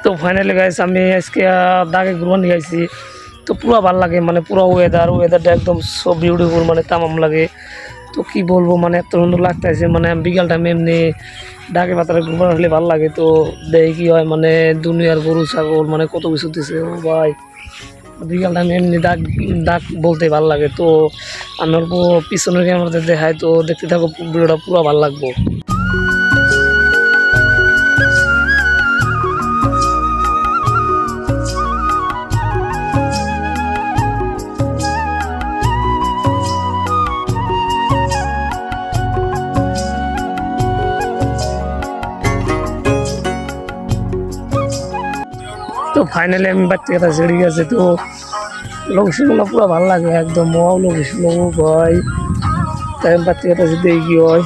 তো finally guys আমি আজকে দাগে ঘুরবার নিয়ে আইছি। তো পুরো ভালো লাগে, মানে পুরো ওয়েদারটা একদম সো বিউটিফুল, মানে তামাম লাগে। তো কি বলবো, মানে এত সুন্দর লাগতেছে। মানে বিকাল টাইমে এমনি ডাকে পাতারে ঘুরবার হলে ভালো লাগে। তো দেখি কি হয়, মানে দুনিয়ার গরু ছাগল মানে কত কিছু দিছে ও ভাই। বিকাল টাইমে এমনি ডাক ডাক বলতে ভালো লাগে। তো আমি অল্প পিছনের ক্যামেরাতে দেখাই, তো দেখতে থাকো, ভিডিওটা পুরো ভালো লাগবো। তো ফাইনালি আমি বাচ্চা কথা ছেড়ে গেছে। তো লোকেশনগুলো পুরো ভালো লাগে, একদম ওয়াও লোকেশন ভাই। তাই আমি বাচ্চা কথা দেখি কি হয়।